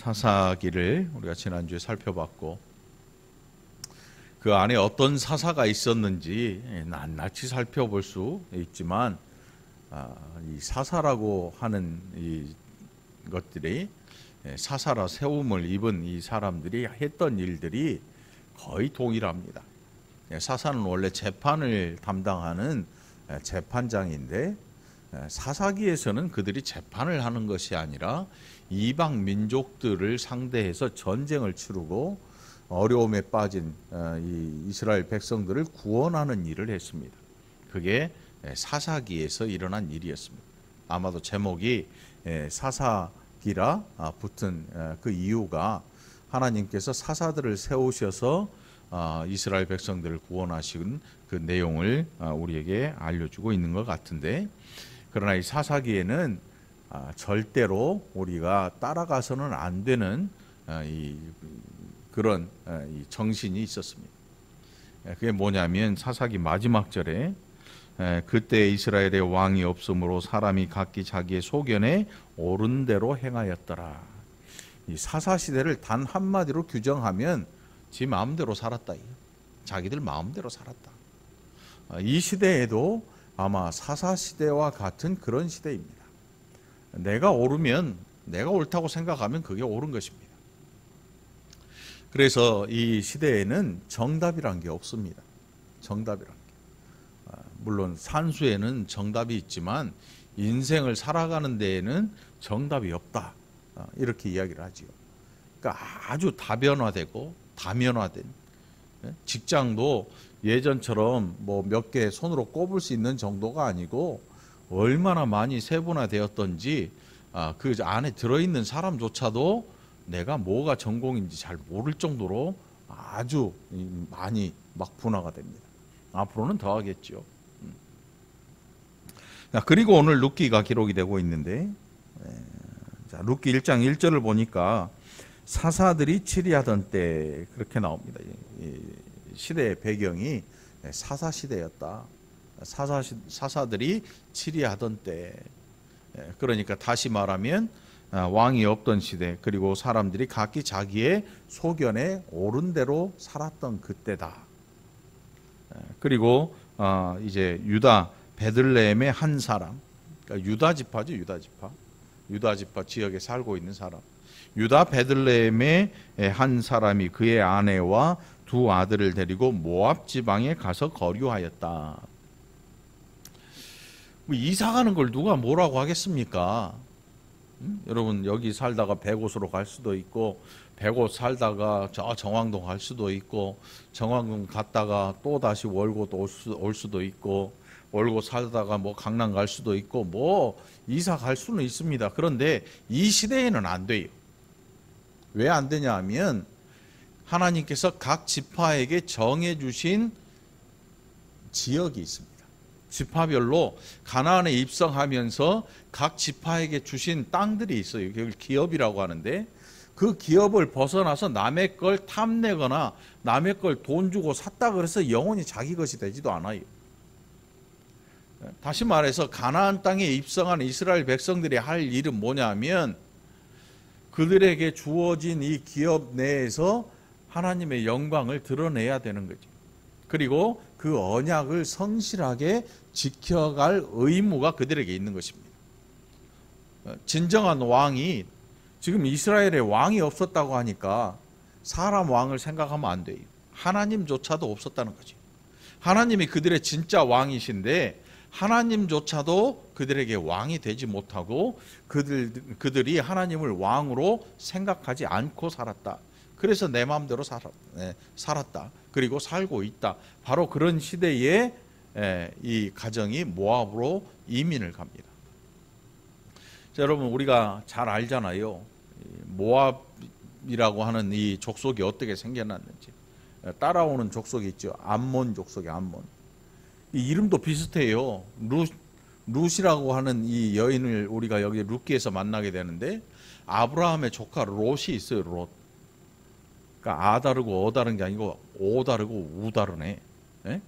사사기를 우리가 지난주에 살펴봤고 그 안에 어떤 사사가 있었는지 낱낱이 살펴볼 수 있지만 이 사사라고 하는 이 것들이 사사라 세움을 입은 이 사람들이 했던 일들이 거의 동일합니다. 사사는 원래 재판을 담당하는 재판장인데 사사기에서는 그들이 재판을 하는 것이 아니라 이방 민족들을 상대해서 전쟁을 치르고 어려움에 빠진 이 이스라엘 백성들을 구원하는 일을 했습니다. 그게 사사기에서 일어난 일이었습니다. 아마도 제목이 사사기라 붙은 그 이유가 하나님께서 사사들을 세우셔서 이스라엘 백성들을 구원하신 그 내용을 우리에게 알려주고 있는 것 같은데, 그러나 이 사사기에는 절대로 우리가 따라가서는 안 되는 그런 정신이 있었습니다. 그게 뭐냐면 사사기 마지막 절에 그때 이스라엘의 왕이 없으므로 사람이 각기 자기의 소견에 옳은 대로 행하였더라. 이 사사 시대를 단 한마디로 규정하면 지 마음대로 살았다. 자기들 마음대로 살았다. 이 시대에도 아마 사사 시대와 같은 그런 시대입니다. 내가 옳으면, 내가 옳다고 생각하면 그게 옳은 것입니다. 그래서 이 시대에는 정답이란 게 없습니다. 정답이란 게. 물론 산수에는 정답이 있지만 인생을 살아가는 데에는 정답이 없다. 이렇게 이야기를 하지요. 그러니까 아주 다변화되고 다면화된, 직장도 예전처럼 뭐 몇 개 손으로 꼽을 수 있는 정도가 아니고 얼마나 많이 세분화되었던지 그 안에 들어있는 사람조차도 내가 뭐가 전공인지 잘 모를 정도로 아주 많이 막 분화가 됩니다. 앞으로는 더 하겠죠. 그리고 오늘 룻기가 기록이 되고 있는데, 룻기 1장 1절을 보니까 사사들이 치리하던 때 그렇게 나옵니다. 시대의 배경이 사사 시대였다. 사사들이 치리하던 때, 그러니까 다시 말하면 왕이 없던 시대, 그리고 사람들이 각기 자기의 소견에 옳은 대로 살았던 그때다. 그리고 이제 유다 베들레헴의 한 사람, 그러니까 유다 지파죠. 유다 지파 지역에 살고 있는 사람, 유다 베들레헴의 한 사람이 그의 아내와 두 아들을 데리고 모압 지방에 가서 거류하였다. 이사 가는 걸 누가 뭐라고 하겠습니까? 여러분, 여기 살다가 백옷으로 갈 수도 있고, 백옷 살다가 저 정왕동 갈 수도 있고, 정왕동 갔다가 또 다시 월곶 올 수도 있고, 월곶 살다가 뭐 강남 갈 수도 있고, 뭐 이사 갈 수는 있습니다. 그런데 이 시대에는 안 돼요. 왜 안 되냐 하면 하나님께서 각 지파에게 정해 주신 지역이 있습니다. 지파별로 가나안에 입성하면서 각 지파에게 주신 땅들이 있어요. 그걸 기업이라고 하는데, 그 기업을 벗어나서 남의 걸 탐내거나 남의 걸 돈 주고 샀다 그래서 영원히 자기 것이 되지도 않아요. 다시 말해서 가나안 땅에 입성한 이스라엘 백성들이 할 일은 뭐냐면 그들에게 주어진 이 기업 내에서 하나님의 영광을 드러내야 되는 거죠. 그리고 그 언약을 성실하게 지켜갈 의무가 그들에게 있는 것입니다. 진정한 왕이, 지금 이스라엘에 왕이 없었다고 하니까 사람 왕을 생각하면 안 돼요. 하나님조차도 없었다는 거죠. 하나님이 그들의 진짜 왕이신데 하나님조차도 그들에게 왕이 되지 못하고 그들이 하나님을 왕으로 생각하지 않고 살았다. 그래서 내 마음대로 살았다. 그리고 살고 있다. 바로 그런 시대에 이 가정이 모압으로 이민을 갑니다. 자, 여러분, 우리가 잘 알잖아요. 모압이라고 하는 이 족속이 어떻게 생겨났는지. 따라오는 족속이 있죠. 암몬 족속이 암몬. 이 이름도 비슷해요. 룻이라고 하는 이 여인을 우리가 여기 룻기에서 만나게 되는데, 아브라함의 조카 롯이 있어요. 롯. 그러니까 아 다르고 어 다른 게 아니고 오 다르고 우 다르네. 예?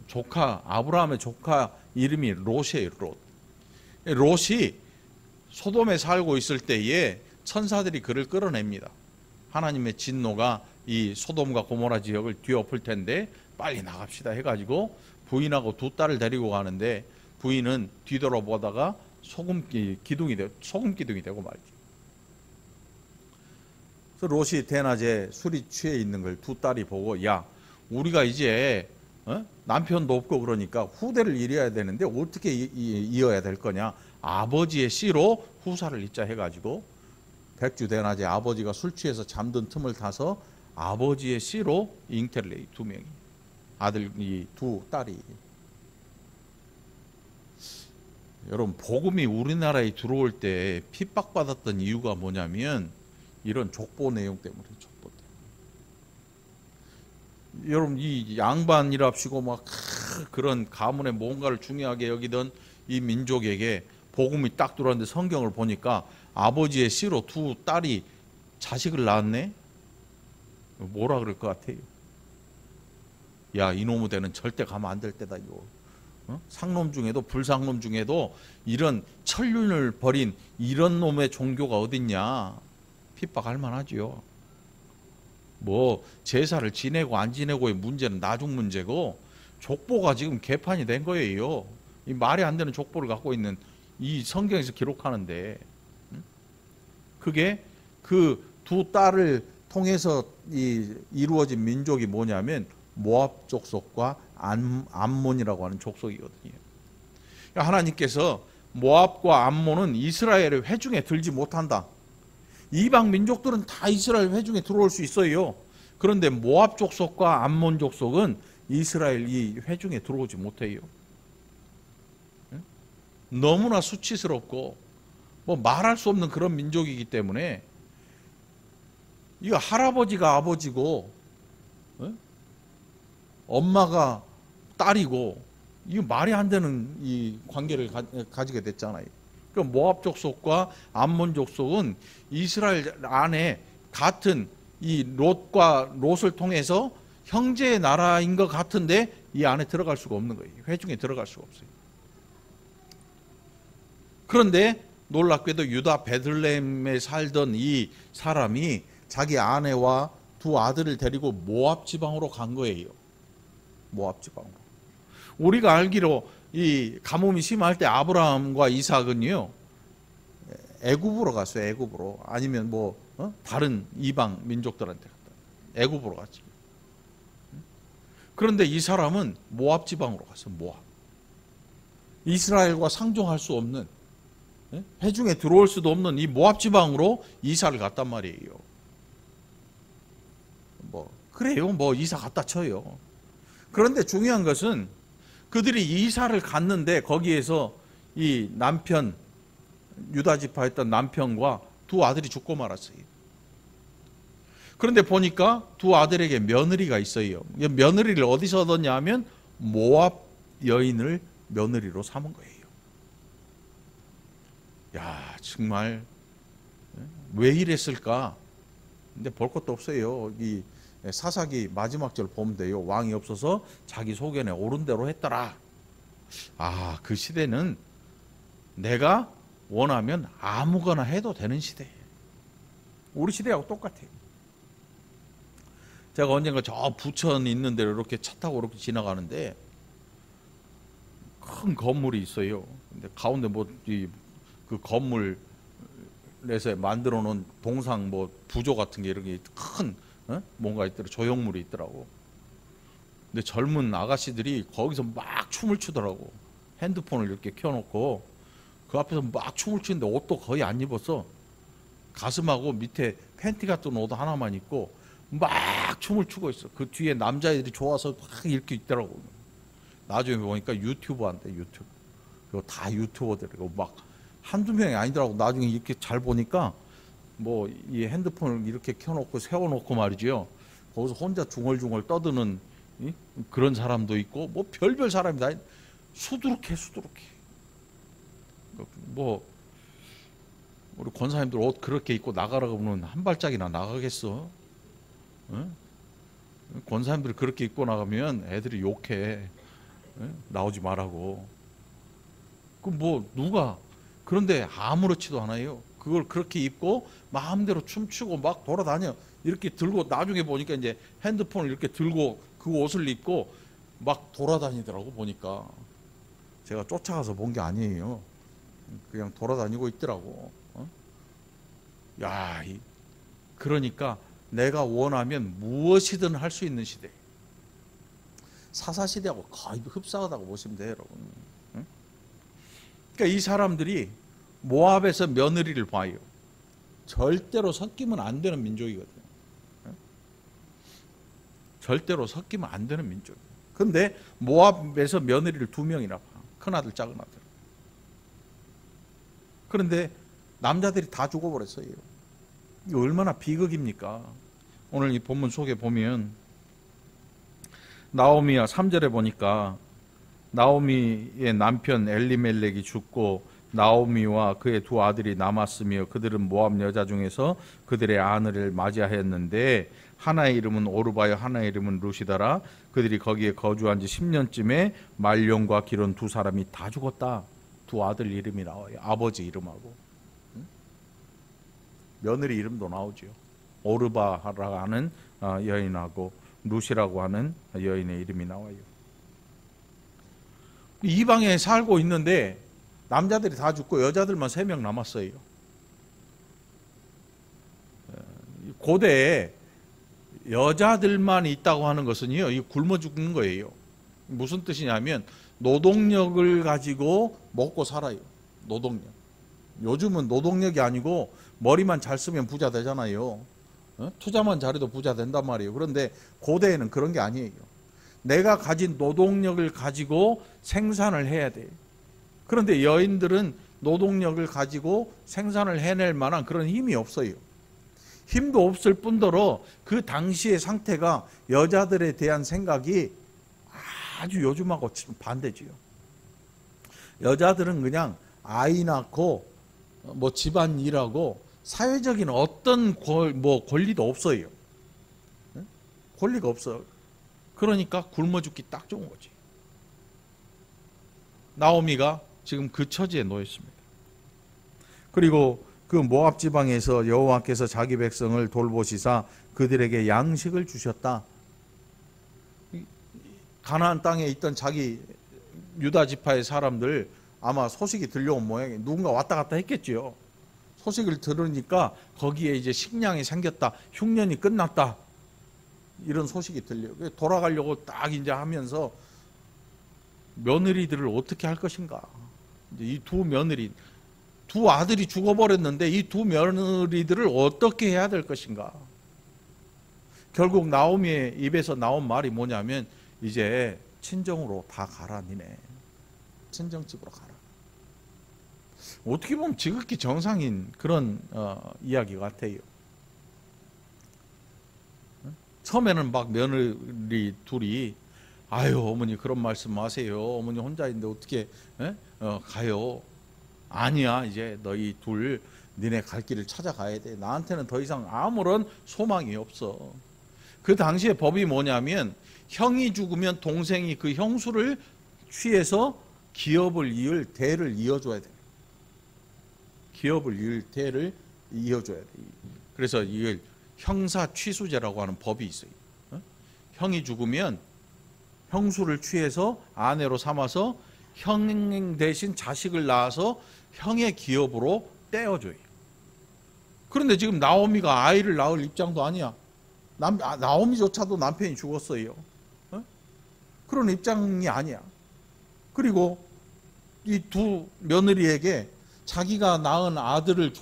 조카, 아브라함의 조카 이름이 롯이에요. 롯. 롯이 소돔에 살고 있을 때에 천사들이 그를 끌어냅니다. 하나님의 진노가 이 소돔과 고모라 지역을 뒤엎을 텐데 빨리 나갑시다 해가지고 부인하고 두 딸을 데리고 가는데 부인은 뒤돌아보다가 소금 기둥이 되고 말이죠. 그래서 롯이 대낮에 술이 취해 있는 걸 두 딸이 보고, 야, 우리가 이제 남편도 없고 그러니까 후대를 이어야 되는데 어떻게 이어야 될 거냐, 아버지의 씨로 후사를 잇자 해가지고 백주 대낮에 아버지가 술 취해서 잠든 틈을 타서 아버지의 씨로 잉태를 해. 두 명이, 아들이 두 딸이. 여러분, 복음이 우리나라에 들어올 때 핍박받았던 이유가 뭐냐면 이런 족보 내용 때문에. 족보 때문에. 여러분, 이 양반이랍시고 막 그런 가문의 뭔가를 중요하게 여기던 이 민족에게 복음이 딱 들어왔는데 성경을 보니까 아버지의 씨로 두 딸이 자식을 낳았네? 뭐라 그럴 것 같아요? 야, 이놈의 대는 절대 가면 안 될 때다 이거. 상놈 중에도 불상놈 중에도 이런 천륜을 벌인 이런 놈의 종교가 어딨냐? 핍박할 만하지요. 뭐 제사를 지내고 안 지내고의 문제는 나중 문제고 족보가 지금 개판이 된 거예요. 이 말이 안 되는 족보를 갖고 있는 이 성경에서 기록하는데, 그게 그 두 딸을 통해서 이루어진 민족이 뭐냐면 모압 족속과 암몬이라고 하는 족속이거든요. 하나님께서 모압과 암몬은 이스라엘의 회중에 들지 못한다. 이방 민족들은 다 이스라엘 회중에 들어올 수 있어요. 그런데 모압 족속과 암몬 족속은 이스라엘 이 회중에 들어오지 못해요. 너무나 수치스럽고 뭐 말할 수 없는 그런 민족이기 때문에 이거 할아버지가 아버지고 엄마가 딸이고 이거 말이 안 되는 이 관계를 가지게 됐잖아요. 그러니까 모압 족속과 암몬 족속은 이스라엘 안에 같은 이 롯을 통해서 형제의 나라인 것 같은데 이 안에 들어갈 수가 없는 거예요. 회중에 들어갈 수가 없어요. 그런데 놀랍게도 유다 베들레헴에 살던 이 사람이 자기 아내와 두 아들을 데리고 모압 지방으로 간 거예요. 모압 지방으로. 우리가 알기로 이 가뭄이 심할 때 아브라함과 이삭은요 애굽으로 갔어요. 애굽으로. 아니면 뭐 다른 이방 민족들한테 갔다. 애굽으로 갔지. 그런데 이 사람은 모압 지방으로 갔어요. 모압. 이스라엘과 상종할 수 없는, 회중에 들어올 수도 없는 이 모압 지방으로 이사를 갔단 말이에요. 뭐 그래요. 뭐 이사 갔다 쳐요. 그런데 중요한 것은 그들이 이사를 갔는데 거기에서 이 남편, 유다 지파였던 남편과 두 아들이 죽고 말았어요. 그런데 보니까 두 아들에게 며느리가 있어요. 며느리를 어디서 얻었냐 하면 모압 여인을 며느리로 삼은 거예요. 야, 정말 왜 이랬을까? 근데 볼 것도 없어요. 이 사사기 마지막 절 보면 돼요. 왕이 없어서 자기 소견에 옳은 대로 했더라. 아, 그 시대는 내가 원하면 아무거나 해도 되는 시대예요. 우리 시대하고 똑같아요. 제가 언젠가 저 부천 있는 데로 이렇게 차 타고 이렇게 지나가는데 큰 건물이 있어요. 근데 가운데 뭐 그 건물에서 만들어 놓은 동상 뭐 부조 같은 게 이렇게 큰 뭔가 있더라고. 조형물이 있더라고. 근데 젊은 아가씨들이 거기서 막 춤을 추더라고. 핸드폰을 이렇게 켜놓고 그 앞에서 막 춤을 추는데 옷도 거의 안 입었어. 가슴하고 밑에 팬티 같은 옷 하나만 입고 막 춤을 추고 있어. 그 뒤에 남자애들이 좋아서 막 이렇게 있더라고. 나중에 보니까 유튜버한테 유튜브. 그거 다 유튜버들이고 막 한두 명이 아니더라고. 나중에 이렇게 잘 보니까 뭐 이 핸드폰을 이렇게 켜놓고 세워놓고 말이죠. 거기서 혼자 중얼중얼 떠드는 그런 사람도 있고 뭐 별별 사람이 다 수두룩해. 뭐 우리 권사님들 옷 그렇게 입고 나가라고 하면 한 발짝이나 나가겠어? 응? 권사님들이 그렇게 입고 나가면 애들이 욕해. 응? 나오지 말라고. 그 뭐 누가 그런데 아무렇지도 않아요. 그걸 그렇게 입고 마음대로 춤추고 막 돌아다녀. 이렇게 들고 나중에 보니까 이제 핸드폰을 이렇게 들고 그 옷을 입고 막 돌아다니더라고. 보니까 제가 쫓아가서 본 게 아니에요. 그냥 돌아다니고 있더라고. 야, 그러니까 내가 원하면 무엇이든 할 수 있는 시대. 사사시대하고 거의 흡사하다고 보시면 돼요, 여러분. 그러니까 이 사람들이 모압에서 며느리를 봐요. 절대로 섞이면 안 되는 민족이거든요. 절대로 섞이면 안 되는 민족. 근데 모압에서 며느리를 2명이나 봐. 큰아들, 작은아들. 그런데 남자들이 다 죽어버렸어요. 이거 얼마나 비극입니까? 오늘 이 본문 속에 보면 나오미야 3절에 보니까 나오미의 남편 엘리멜렉이 죽고 나오미와 그의 2 아들이 남았으며 그들은 모압 여자 중에서 그들의 아내를 맞이하였는데 하나의 이름은 오르바요 하나의 이름은 루시다라. 그들이 거기에 거주한 지 10년쯤에 말룡과 기론 2 사람이 다 죽었다. 2 아들 이름이 나와요. 아버지 이름하고 며느리 이름도 나오죠. 오르바라고 하는 여인하고 루시라고 하는 여인의 이름이 나와요. 이방에 살고 있는데 남자들이 다 죽고 여자들만 3명 남았어요. 고대에 여자들만 있다고 하는 것은요, 이 굶어 죽는 거예요. 무슨 뜻이냐면 노동력을 가지고 먹고 살아요. 노동력. 요즘은 노동력이 아니고 머리만 잘 쓰면 부자 되잖아요. 투자만 잘해도 부자 된단 말이에요. 그런데 고대에는 그런 게 아니에요. 내가 가진 노동력을 가지고 생산을 해야 돼요. 그런데 여인들은 노동력을 가지고 생산을 해낼 만한 그런 힘이 없어요. 힘도 없을 뿐더러 그 당시의 상태가 여자들에 대한 생각이 아주 요즘하고 반대지요. 여자들은 그냥 아이 낳고 뭐 집안 일하고 사회적인 어떤 권리도 없어요. 권리가 없어. 그러니까 굶어 죽기 딱 좋은 거지. 나오미가 지금 그 처지에 놓여 있습니다. 그리고 그 모압 지방에서 여호와께서 자기 백성을 돌보시사 그들에게 양식을 주셨다. 가나안 땅에 있던 자기 유다 지파의 사람들 아마 소식이 들려온 모양이에요. 누군가 왔다 갔다 했겠지요. 소식을 들으니까 거기에 이제 식량이 생겼다. 흉년이 끝났다. 이런 소식이 들려요. 돌아가려고 딱 이제 하면서 며느리들을 어떻게 할 것인가. 이 2 며느리, 2 아들이 죽어버렸는데 이 2 며느리들을 어떻게 해야 될 것인가. 결국 나오미의 입에서 나온 말이 뭐냐면 이제 친정으로 다 가라 니네. 친정집으로 가라. 어떻게 보면 지극히 정상인 그런 이야기 같아요. 처음에는 막 며느리 둘이 아유 어머니 그런 말씀 마세요. 어머니 혼자인데 어떻게 가요. 아니야 이제 너희 둘 니네 갈 길을 찾아가야 돼. 나한테는 더 이상 아무런 소망이 없어. 그 당시에 법이 뭐냐면 형이 죽으면 동생이 그 형수를 취해서 기업을 이을 대를 이어줘야 돼. 기업을 이을 대를 이어줘야 돼. 그래서 이걸 형사 취수제라고 하는 법이 있어요. 형이 죽으면 형수를 취해서 아내로 삼아서 형 대신 자식을 낳아서 형의 기업으로 떼어줘요. 그런데 지금 나오미가 아이를 낳을 입장도 아니야. 나오미조차도 남편이 죽었어요. 그런 입장이 아니야. 그리고 이 2 며느리에게 자기가 낳은 아들을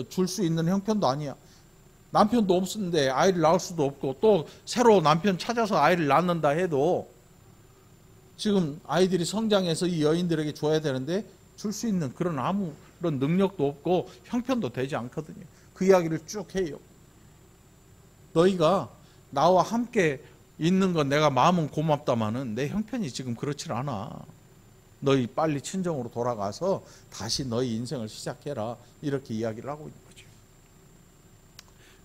줄 수 있는 형편도 아니야. 남편도 없는데 아이를 낳을 수도 없고 또 새로 남편 찾아서 아이를 낳는다 해도 지금 아이들이 성장해서 이 여인들에게 줘야 되는데 줄 수 있는 그런 아무런 능력도 없고 형편도 되지 않거든요. 그 이야기를 쭉 해요. 너희가 나와 함께 있는 건 내가 마음은 고맙다마는 내 형편이 지금 그렇지 않아. 너희 빨리 친정으로 돌아가서 다시 너희 인생을 시작해라. 이렇게 이야기를 하고 있는 거죠.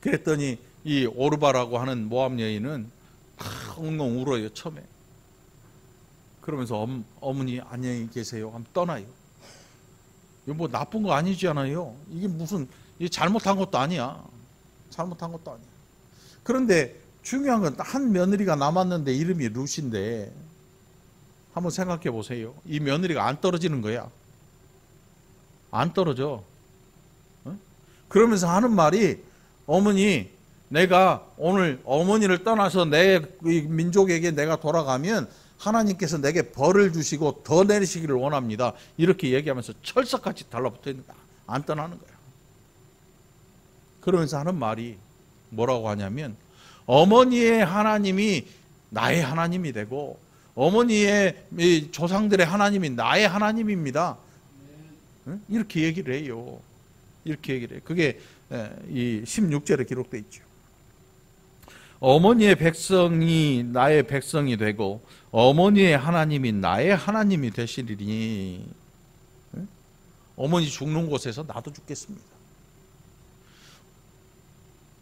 그랬더니 이 오르바라고 하는 모압 여인은 엉엉 울어요. 처음에. 그러면서 어머니 안녕히 계세요 하면 떠나요. 이거 뭐 나쁜 거 아니잖아요. 이게 무슨 이 잘못한 것도 아니야. 잘못한 것도 아니야. 그런데 중요한 건 한 며느리가 남았는데 이름이 룻인데 한번 생각해 보세요. 이 며느리가 안 떨어지는 거야. 안 떨어져. 그러면서 하는 말이, 어머니, 내가 오늘 어머니를 떠나서 내 민족에게 내가 돌아가면 하나님께서 내게 벌을 주시고 더 내리시기를 원합니다. 이렇게 얘기하면서 철석같이 달라붙어 있는 거야. 안 떠나는 거야. 그러면서 하는 말이 뭐라고 하냐면, 어머니의 하나님이 나의 하나님이 되고 어머니의 조상들의 하나님이 나의 하나님입니다. 이렇게 얘기를 해요. 이렇게 얘기를 해요. 그게 이 16절에 기록되어 있죠. 어머니의 백성이 나의 백성이 되고 어머니의 하나님이 나의 하나님이 되시리니. 어머니 죽는 곳에서 나도 죽겠습니다.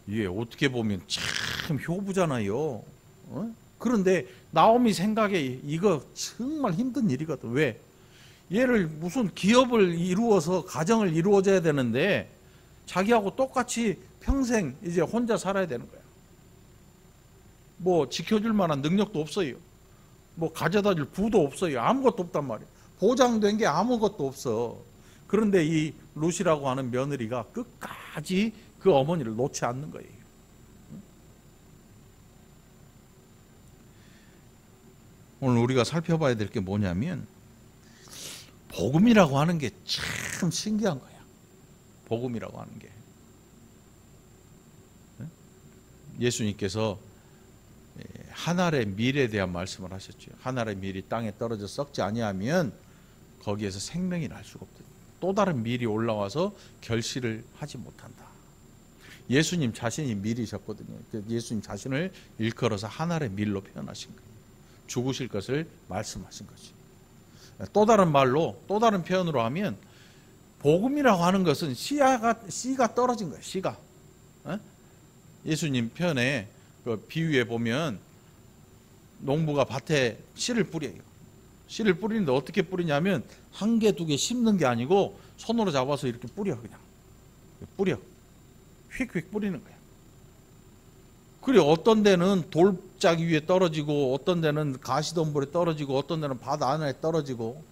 이게 어떻게 보면 참 효부잖아요. 그런데 나오미 생각에 이거 정말 힘든 일이거든. 왜? 얘를 무슨 기업을 이루어서 가정을 이루어져야 되는데 자기하고 똑같이 평생 이제 혼자 살아야 되는 거야. 뭐 지켜줄 만한 능력도 없어요. 뭐 가져다 줄 부도 없어요. 아무것도 없단 말이에요. 보장된 게 아무것도 없어. 그런데 이 룻이라고 하는 며느리가 끝까지 그 어머니를 놓지 않는 거예요. 오늘 우리가 살펴봐야 될 게 뭐냐면, 복음이라고 하는 게 참 신기한 거야. 복음이라고 하는 게. 예수님께서 한 알의 밀에 대한 말씀을 하셨죠. 한 알의 밀이 땅에 떨어져 썩지 아니하면 거기에서 생명이 날 수가 없다. 또 다른 밀이 올라와서 결실을 하지 못한다. 예수님 자신이 밀이셨거든요. 예수님 자신을 일컬어서 한 알의 밀로 표현하신 거예요. 죽으실 것을 말씀하신 거지. 또 다른 말로, 또 다른 표현으로 하면, 복음이라고 하는 것은 씨가 떨어진 거예요. 씨가. 예수님 표현에 그 비유에 보면 농부가 밭에 씨를 뿌려요. 씨를 뿌리는데 어떻게 뿌리냐면 한 개, 두 개 심는 게 아니고 손으로 잡아서 이렇게 뿌려. 그냥 뿌려. 휙휙 뿌리는 거야. 그리고 어떤 데는 돌짝이 위에 떨어지고 어떤 데는 가시덤불에 떨어지고 어떤 데는 바다 안에 떨어지고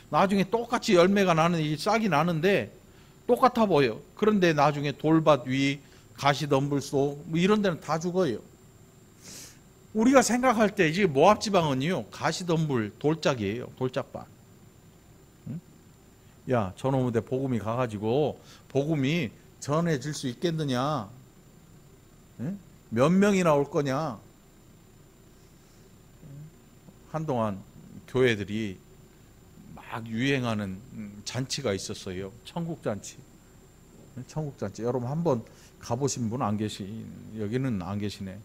나중에 똑같이 열매가 나는, 이 싹이 나는데 똑같아 보여. 그런데 나중에 돌밭 위, 가시덤불 속 뭐 이런 데는 다 죽어요. 우리가 생각할 때 이제 모압 지방은요, 가시덤불 돌짝이에요. 돌짝밭. 야, 저놈의 복음이 가가지고 복음이 전해질 수 있겠느냐? 몇 명이나 올 거냐? 한동안 교회들이 막 유행하는 잔치가 있었어요. 천국잔치. 천국잔치. 여러분 한번 가보신 분 안 여기는 안 계시네.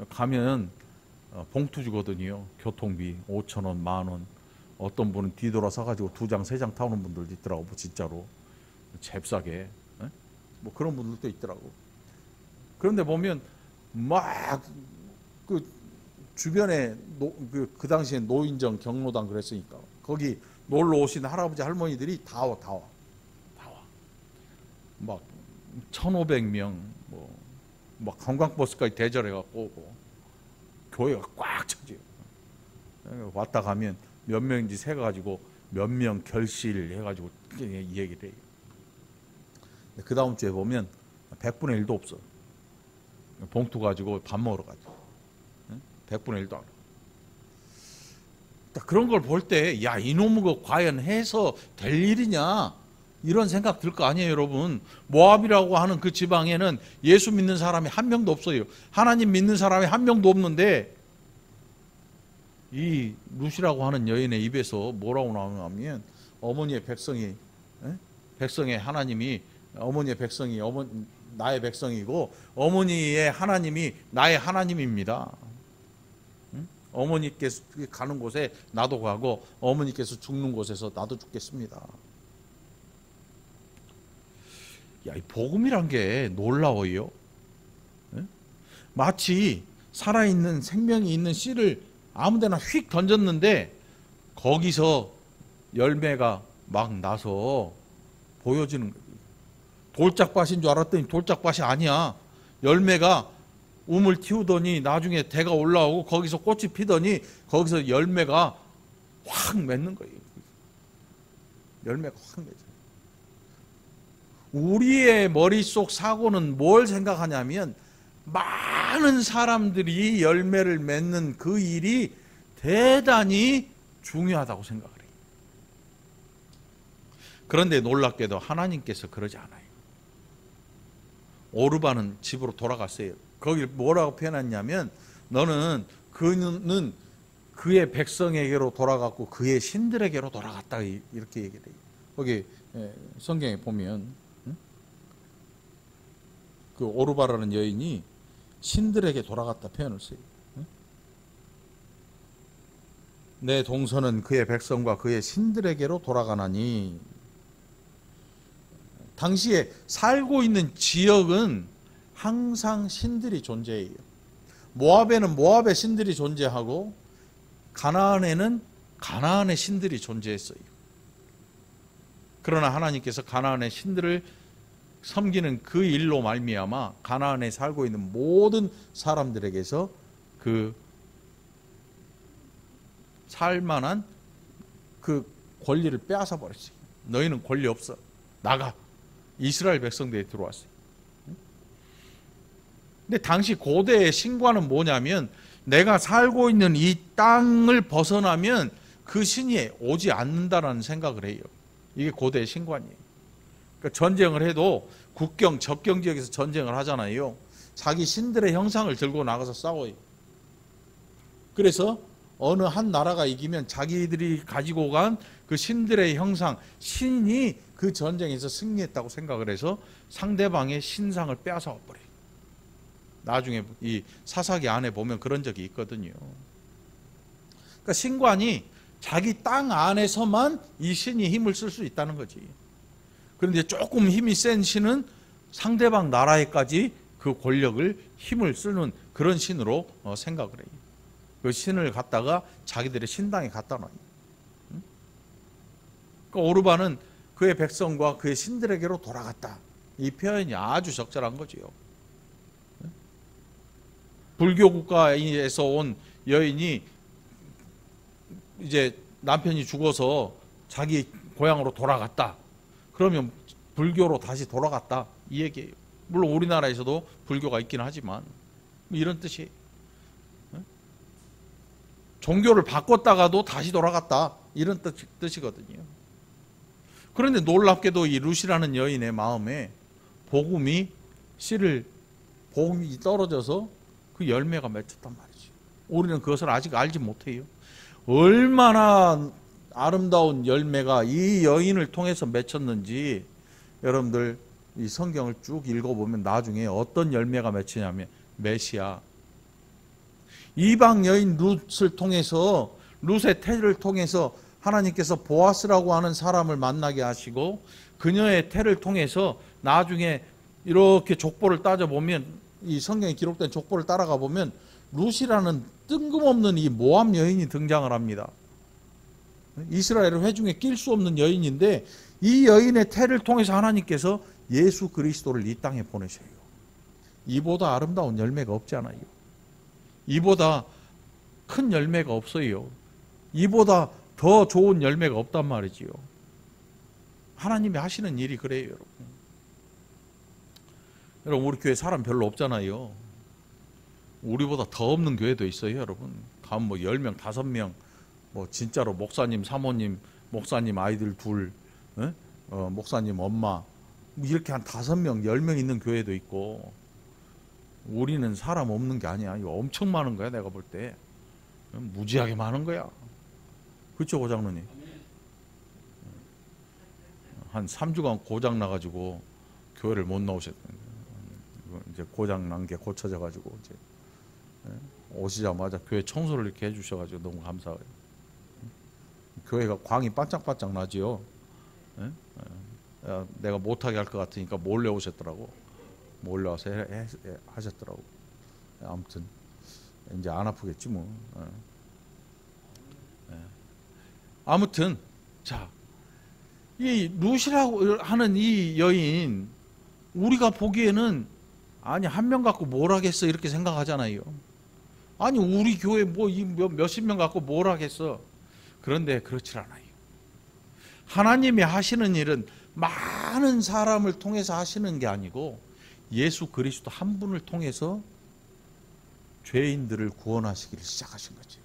가면 봉투 주거든요. 교통비 5,000원, 10,000원. 어떤 분은 뒤돌아서 가지고 2장, 3장 타오는 분들도 있더라고. 진짜로. 잽싸게. 뭐 그런 분들도 있더라고. 그런데 보면 막 그 주변에 그 당시에 노인정 경로당 그랬으니까 거기 놀러 오신 할아버지 할머니들이 다 와. 막 1,500명 막 관광버스까지 대절해 갖고 오고 교회가 꽉 차지요. 왔다 가면 몇 명인지 세 가지고 몇 명 결실 해가지고 이 얘기를 해요. 그 다음 주에 보면 100분의 1도 없어. 봉투 가지고 밥 먹으러 가죠. 100분의 1도 안 와. 그런 걸 볼 때, 야, 이놈의 거 과연 해서 될 일이냐? 이런 생각 들 거 아니에요, 여러분. 모압이라고 하는 그 지방에는 예수 믿는 사람이 한 명도 없어요. 하나님 믿는 사람이 한 명도 없는데, 이 룻이라고 하는 여인의 입에서 뭐라고 나오냐면, 어머니의 백성이, 백성의 하나님이, 어머니의 백성이 나의 백성이고, 어머니의 하나님이 나의 하나님입니다. 어머니께서 가는 곳에 나도 가고 어머니께서 죽는 곳에서 나도 죽겠습니다. 야, 이 복음이란 게 놀라워요. 마치 살아있는 생명이 있는 씨를 아무데나 휙 던졌는데 거기서 열매가 막 나서 보여지는 거예요. 돌짝밭인 줄 알았더니 돌짝밭이 아니야. 열매가 우물 틔우더니 나중에 대가 올라오고 거기서 꽃이 피더니 거기서 열매가 확 맺는 거예요. 열매가 확 맺어요. 우리의 머릿속 사고는 뭘 생각하냐면 많은 사람들이 열매를 맺는 그 일이 대단히 중요하다고 생각을 해요. 그런데 놀랍게도 하나님께서 그러지 않아요. 오르반은 집으로 돌아갔어요. 거기 뭐라고 표현했냐면 그는 그의 백성에게로 돌아갔고 그의 신들에게로 돌아갔다 이렇게 얘기를 해요. 거기 성경에 보면 그 오르바라는 여인이 신들에게 돌아갔다 표현을 써요. 내 동서는 그의 백성과 그의 신들에게로 돌아가나니. 당시에 살고 있는 지역은 항상 신들이 존재해요. 모압에는 모압의 신들이 존재하고 가나안에는 가나안의 신들이 존재했어요. 그러나 하나님께서 가나안의 신들을 섬기는 그 일로 말미암아 가나안에 살고 있는 모든 사람들에게서 그 살만한 그 권리를 빼앗아 버렸어요. 너희는 권리 없어. 나가. 이스라엘 백성들이 들어왔어요. 근데 당시 고대의 신과는 뭐냐면 내가 살고 있는 이 땅을 벗어나면 그 신이 오지 않는다라는 생각을 해요. 이게 고대의 신관이에요. 그러니까 전쟁을 해도 국경, 접경 지역에서 전쟁을 하잖아요. 자기 신들의 형상을 들고 나가서 싸워요. 그래서 어느 한 나라가 이기면 자기들이 가지고 간 그 신들의 형상, 신이 그 전쟁에서 승리했다고 생각을 해서 상대방의 신상을 빼앗아 버려요. 나중에 이 사사기 안에 보면 그런 적이 있거든요. 그러니까 신관이 자기 땅 안에서만 이 신이 힘을 쓸 수 있다는 거지. 그런데 조금 힘이 센 신은 상대방 나라에까지 그 권력을, 힘을 쓰는 그런 신으로 생각을 해요. 그 신을 갖다가 자기들의 신당에 갖다 놔요. 그러니까 오르반은 그의 백성과 그의 신들에게로 돌아갔다. 이 표현이 아주 적절한 거지요. 불교 국가에서 온 여인이 이제 남편이 죽어서 자기 고향으로 돌아갔다. 그러면 불교로 다시 돌아갔다. 이 얘기예요. 물론 우리나라에서도 불교가 있긴 하지만 이런 뜻이에요. 종교를 바꿨다가도 다시 돌아갔다. 이런 뜻이거든요. 그런데 놀랍게도 이 루시라는 여인의 마음에 복음이 떨어져서 그 열매가 맺혔단 말이죠. 우리는 그것을 아직 알지 못해요. 얼마나 아름다운 열매가 이 여인을 통해서 맺혔는지 여러분들 이 성경을 쭉 읽어보면 나중에 어떤 열매가 맺히냐면 메시아, 이방 여인 룻을 통해서, 룻의 태를 통해서 하나님께서 보아스라고 하는 사람을 만나게 하시고 그녀의 태를 통해서 나중에 이렇게 족보를 따져보면, 이 성경에 기록된 족보를 따라가 보면 룻이라는 뜬금없는 이 모압 여인이 등장을 합니다. 이스라엘의 회중에 낄 수 없는 여인인데 이 여인의 태를 통해서 하나님께서 예수 그리스도를 이 땅에 보내셔요. 이보다 아름다운 열매가 없잖아요. 이보다 큰 열매가 없어요. 이보다 더 좋은 열매가 없단 말이지요. 하나님이 하시는 일이 그래요, 여러분. 여러분, 우리 교회 사람 별로 없잖아요. 우리보다 더 없는 교회도 있어요, 여러분. 가면 뭐 10명, 5명, 뭐 진짜로 목사님, 사모님, 목사님 아이들 둘, 목사님 엄마, 이렇게 한 5명, 10명 있는 교회도 있고. 우리는 사람 없는 게 아니야. 이거 엄청 많은 거야, 내가 볼 때. 무지하게 많은 거야. 그렇죠, 고장로님? 한 3주간 고장 나가지고 교회를 못 나오셨던 거예요. 이제 고장 난 게 고쳐져 가지고 이제 오시자마자 교회 청소를 이렇게 해주셔가지고 너무 감사해요. 교회가 광이 반짝반짝 나지요. 내가 못하게 할 것 같으니까 몰래 오셨더라고. 몰래 와서 하셨더라고. 아무튼 이제 안 아프겠지 뭐. 아무튼 자, 이 룻이라고 하는 이 여인, 우리가 보기에는 아니 한 명 갖고 뭘 하겠어 이렇게 생각하잖아요. 아니 우리 교회 뭐 몇십 명 갖고 뭘 하겠어. 그런데 그렇지 않아요. 하나님이 하시는 일은 많은 사람을 통해서 하시는 게 아니고 예수 그리스도 한 분을 통해서 죄인들을 구원하시기를 시작하신 거죠.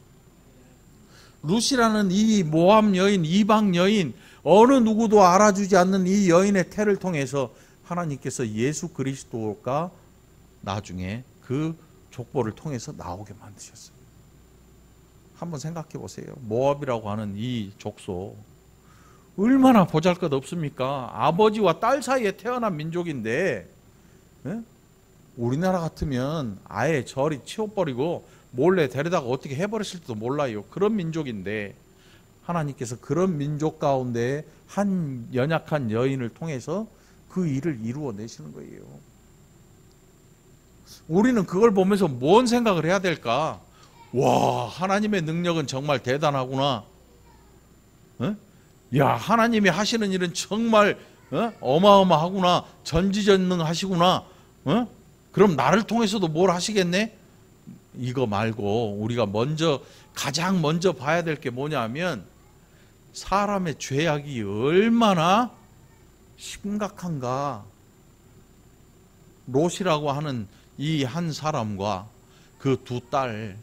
룻이라는 이 모압 여인, 이방 여인, 어느 누구도 알아주지 않는 이 여인의 태를 통해서 하나님께서 예수 그리스도가 나중에 그 족보를 통해서 나오게 만드셨어요. 한번 생각해 보세요. 모압이라고 하는 이 족속 얼마나 보잘것없습니까? 아버지와 딸 사이에 태어난 민족인데, 예? 우리나라 같으면 아예 저리 치워버리고 몰래 데려다가 어떻게 해버렸을지도 몰라요. 그런 민족인데 하나님께서 그런 민족 가운데 한 연약한 여인을 통해서 그 일을 이루어내시는 거예요. 우리는 그걸 보면서 뭔 생각을 해야 될까? 와, 하나님의 능력은 정말 대단하구나. 어? 야, 하나님이 하시는 일은 정말 어마어마하구나. 전지전능하시구나. 그럼 나를 통해서도 뭘 하시겠네? 이거 말고 우리가 가장 먼저 봐야 될 게 뭐냐면 사람의 죄악이 얼마나 심각한가. 롯이라고 하는 이 한 사람과 그 두 딸,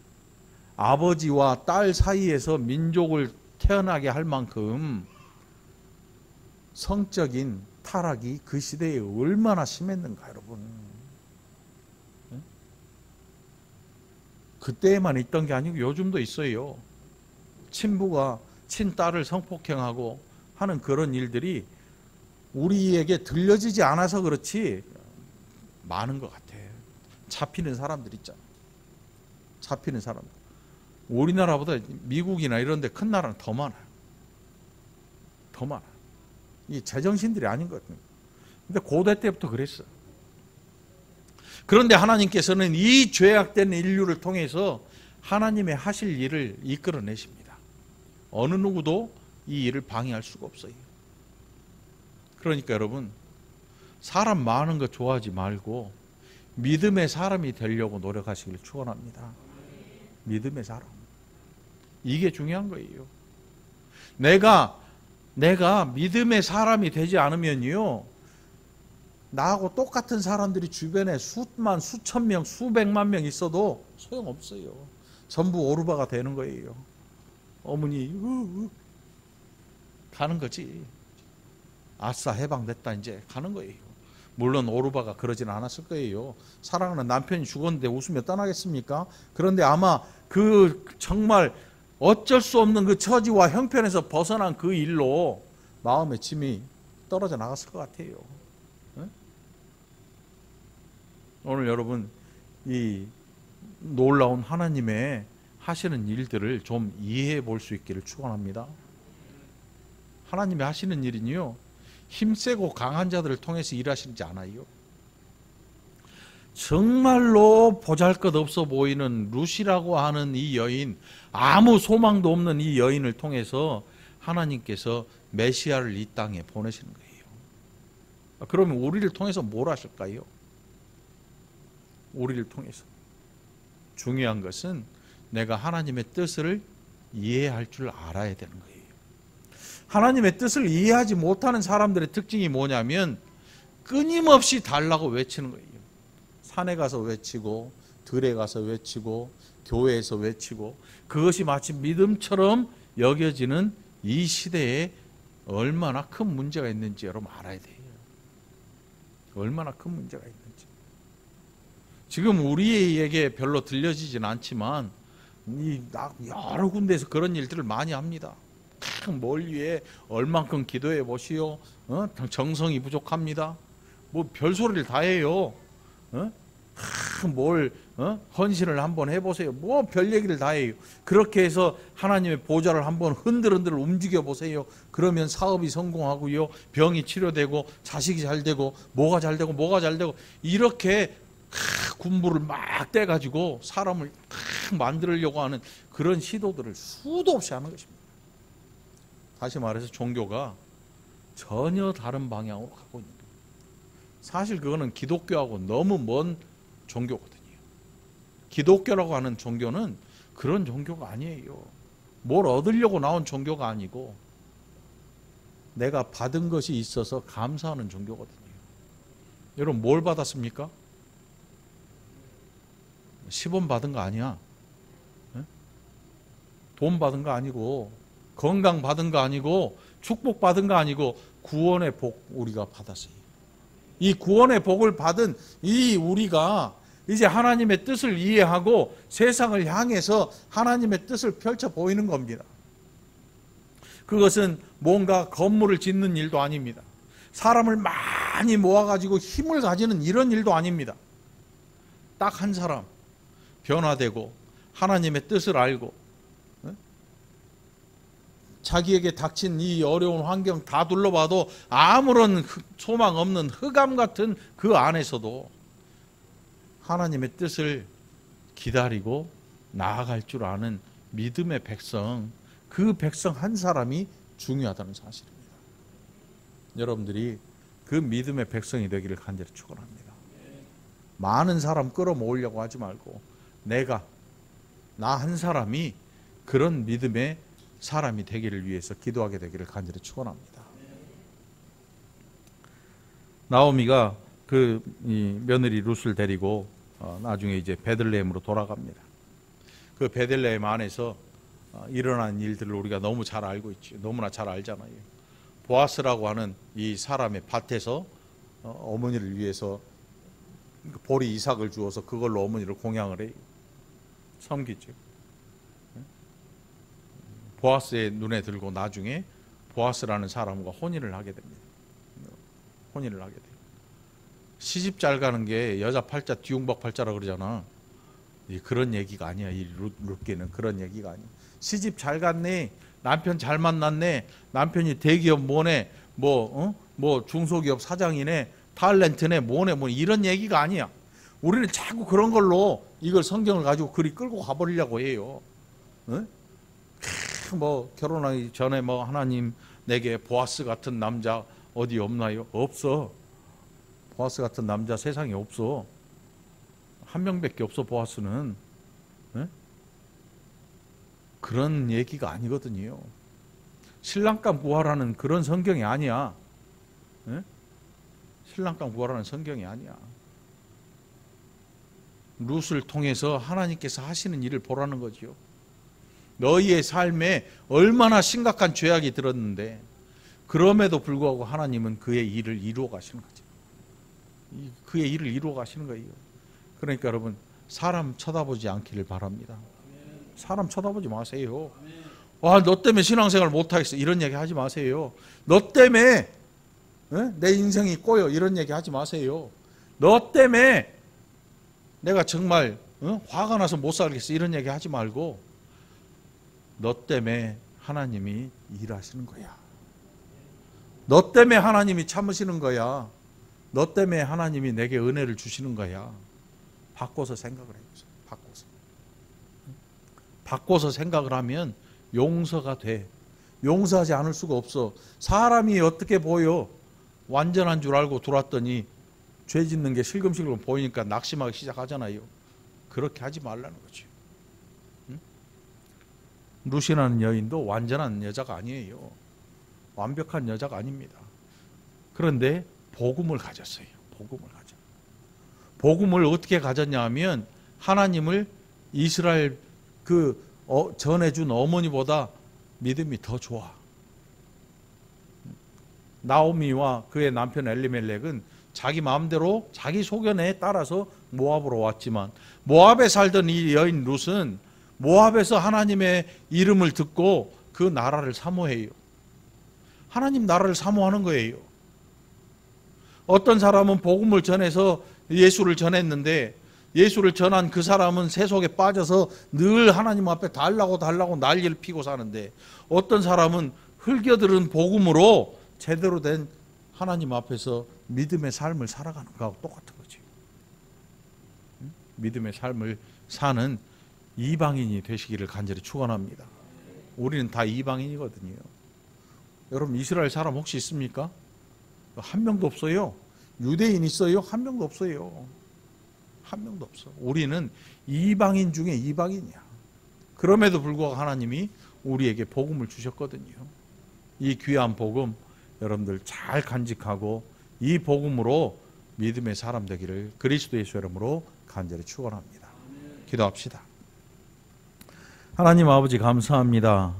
아버지와 딸 사이에서 민족을 태어나게 할 만큼 성적인 타락이 그 시대에 얼마나 심했는가, 여러분. 그때에만 있던 게 아니고 요즘도 있어요. 친부가 친딸을 성폭행하고 하는 그런 일들이 우리에게 들려지지 않아서 그렇지 많은 것 같아요. 잡히는 사람들 있잖아. 잡히는 사람들. 우리나라보다 미국이나 이런 데 큰 나라는 더 많아요. 더 많아요. 이 제정신들이 아닌 것 같아요. 근데 고대 때부터 그랬어요. 그런데 하나님께서는 이 죄악된 인류를 통해서 하나님의 하실 일을 이끌어내십니다. 어느 누구도 이 일을 방해할 수가 없어요. 그러니까 여러분, 사람 많은 거 좋아하지 말고 믿음의 사람이 되려고 노력하시길 축원합니다. 믿음의 사람. 이게 중요한 거예요. 내가 믿음의 사람이 되지 않으면요, 나하고 똑같은 사람들이 주변에 수천 명, 수백만 명 있어도 소용없어요. 전부 오르바가 되는 거예요. 어머니 가는 거지. 아싸, 해방됐다, 이제 가는 거예요. 물론 오르바가 그러진 않았을 거예요. 사랑하는 남편이 죽었는데 웃으며 떠나겠습니까? 그런데 아마 그 정말 어쩔 수 없는 그 처지와 형편에서 벗어난 그 일로 마음의 짐이 떨어져 나갔을 것 같아요. 오늘 여러분, 이 놀라운 하나님의 하시는 일들을 좀 이해해 볼 수 있기를 축원합니다. 하나님이 하시는 일은요, 힘세고 강한 자들을 통해서 일하시지 않아요. 정말로 보잘것없어 보이는 룻이라고 하는 이 여인, 아무 소망도 없는 이 여인을 통해서 하나님께서 메시아를 이 땅에 보내시는 거예요. 그러면 우리를 통해서 뭘 하실까요? 우리를 통해서. 중요한 것은 내가 하나님의 뜻을 이해할 줄 알아야 되는 거예요. 하나님의 뜻을 이해하지 못하는 사람들의 특징이 뭐냐면 끊임없이 달라고 외치는 거예요. 산에 가서 외치고, 들에 가서 외치고, 교회에서 외치고, 그것이 마치 믿음처럼 여겨지는 이 시대에 얼마나 큰 문제가 있는지 여러분 알아야 돼요. 얼마나 큰 문제가 있는지. 지금 우리에게 별로 들려지진 않지만 여러 군데에서 그런 일들을 많이 합니다. 멀리에 얼만큼 기도해 보시오. 정성이 부족합니다. 뭐 별소리를 다 해요. 헌신을 한번 해보세요. 뭐 별 얘기를 다 해요. 그렇게 해서 하나님의 보좌를 한번 흔들흔들 움직여 보세요. 그러면 사업이 성공하고요, 병이 치료되고, 자식이 잘 되고, 뭐가 잘 되고, 뭐가 잘 되고, 이렇게 군부를 막 떼가지고 사람을 만들려고 하는 그런 시도들을 수도 없이 하는 것입니다. 다시 말해서 종교가 전혀 다른 방향으로 가고 있는 거예요. 사실 그거는 기독교하고 너무 먼 종교거든요. 기독교라고 하는 종교는 그런 종교가 아니에요. 뭘 얻으려고 나온 종교가 아니고 내가 받은 것이 있어서 감사하는 종교거든요. 여러분 뭘 받았습니까? 10원 받은 거 아니야. 돈 받은 거 아니고 건강 받은 거 아니고 축복 받은 거 아니고 구원의 복 우리가 받았어요. 이 구원의 복을 받은 이 우리가 이제 하나님의 뜻을 이해하고 세상을 향해서 하나님의 뜻을 펼쳐 보이는 겁니다. 그것은 뭔가 건물을 짓는 일도 아닙니다. 사람을 많이 모아가지고 힘을 가지는 이런 일도 아닙니다. 딱 한 사람 변화되고 하나님의 뜻을 알고 자기에게 닥친 이 어려운 환경 다 둘러봐도 아무런 소망 없는 흑암 같은 그 안에서도 하나님의 뜻을 기다리고 나아갈 줄 아는 믿음의 백성, 그 백성 한 사람이 중요하다는 사실입니다. 여러분들이 그 믿음의 백성이 되기를 간절히 축원합니다. 많은 사람 끌어모으려고 하지 말고 나 한 사람이 그런 믿음의 사람이 되기를 위해서 기도하게 되기를 간절히 축원합니다. 나오미가 그 며느리 룻을 데리고 나중에 이제 베들레헴으로 돌아갑니다. 그 베들레헴 안에서 일어난 일들을 우리가 너무 잘 알고 있죠. 너무나 잘 알잖아요. 보아스라고 하는 이 사람의 밭에서 어머니를 위해서 보리 이삭을 주어서 그걸로 어머니를 공양을 해요. 섬기죠. 보아스의 눈에 들고 나중에 보아스라는 사람과 혼인을 하게 됩니다. 혼인을 하게 돼요. 시집 잘 가는 게 여자 팔자 뒤웅박 팔자라 그러잖아. 그런 얘기가 아니야. 이 룻기는 그런 얘기가 아니야. 시집 잘 갔네. 남편 잘 만났네. 남편이 대기업 뭐네. 뭐 중소기업 사장이네. 탤런트네. 뭐네. 뭐 이런 얘기가 아니야. 우리는 자꾸 그런 걸로 이걸 성경을 가지고 그리 끌고 가버리려고 해요. 뭐 결혼하기 전에 뭐 하나님 내게 보아스 같은 남자 어디 없나요? 없어. 보아스 같은 남자 세상에 없어. 한 명밖에 없어. 보아스는. 그런 얘기가 아니거든요. 신랑감 구하라는 그런 성경이 아니야. 신랑감 구하라는 성경이 아니야. 룻을 통해서 하나님께서 하시는 일을 보라는 거지요. 너희의 삶에 얼마나 심각한 죄악이 들었는데 그럼에도 불구하고 하나님은 그의 일을 이루어 가시는 거죠. 그의 일을 이루어 가시는 거예요. 그러니까 여러분 사람 쳐다보지 않기를 바랍니다. 사람 쳐다보지 마세요. 와, 너 때문에 신앙생활 못하겠어 이런 얘기 하지 마세요. 너 때문에 내 인생이 꼬여 이런 얘기 하지 마세요. 너 때문에 내가 정말 화가 나서 못 살겠어 이런 얘기 하지 말고 너 때문에 하나님이 일하시는 거야. 너 때문에 하나님이 참으시는 거야. 너 때문에 하나님이 내게 은혜를 주시는 거야. 바꿔서 생각을 해보세요. 바꿔서 생각을 하면 용서가 돼. 용서하지 않을 수가 없어. 사람이 어떻게 보여? 완전한 줄 알고 들어왔더니 죄 짓는 게 실금실금 보이니까 낙심하기 시작하잖아요. 그렇게 하지 말라는 거죠. 룻이라는 여인도 완전한 여자가 아니에요. 완벽한 여자가 아닙니다. 그런데 복음을 가졌어요. 복음을 어떻게 가졌냐 하면 하나님을 이스라엘 전해준 어머니보다 믿음이 더 좋아. 나오미와 그의 남편 엘리멜렉은 자기 마음대로 자기 소견에 따라서 모압으로 왔지만 모압에 살던 이 여인 룻은 모압에서 하나님의 이름을 듣고 그 나라를 사모해요. 하나님 나라를 사모하는 거예요. 어떤 사람은 복음을 전해서 예수를 전했는데 예수를 전한 그 사람은 세속에 빠져서 늘 하나님 앞에 달라고 난리를 피고 사는데 어떤 사람은 흘겨들은 복음으로 제대로 된 하나님 앞에서 믿음의 삶을 살아가는 거하고 똑같은 거지. 믿음의 삶을 사는 이방인이 되시기를 간절히 축원합니다. 우리는 다 이방인이거든요. 여러분 이스라엘 사람 혹시 있습니까? 한 명도 없어요. 유대인 있어요? 한 명도 없어요. 한 명도 없어. 우리는 이방인 중에 이방인이야. 그럼에도 불구하고 하나님이 우리에게 복음을 주셨거든요. 이 귀한 복음 여러분들 잘 간직하고 이 복음으로 믿음의 사람 되기를 그리스도 예수 이름으로 간절히 축원합니다. 기도합시다. 하나님 아버지 감사합니다.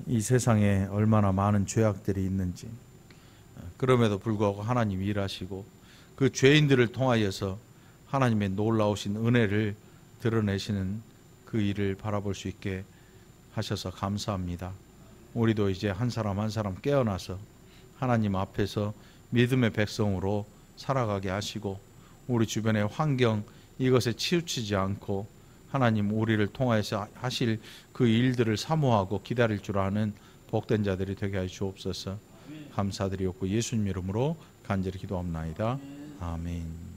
이 세상에 얼마나 많은 죄악들이 있는지, 그럼에도 불구하고 하나님 일하시고 그 죄인들을 통하여서 하나님의 놀라우신 은혜를 드러내시는 그 일을 바라볼 수 있게 하셔서 감사합니다. 우리도 이제 한 사람 한 사람 깨어나서 하나님 앞에서 믿음의 백성으로 살아가게 하시고 우리 주변의 환경 이것에 치우치지 않고 하나님 우리를 통하여서 하실 그 일들을 사모하고 기다릴 줄 아는 복된 자들이 되게 하여 주옵소서. 감사드리옵고 예수님 이름으로 간절히 기도합나이다. 아멘.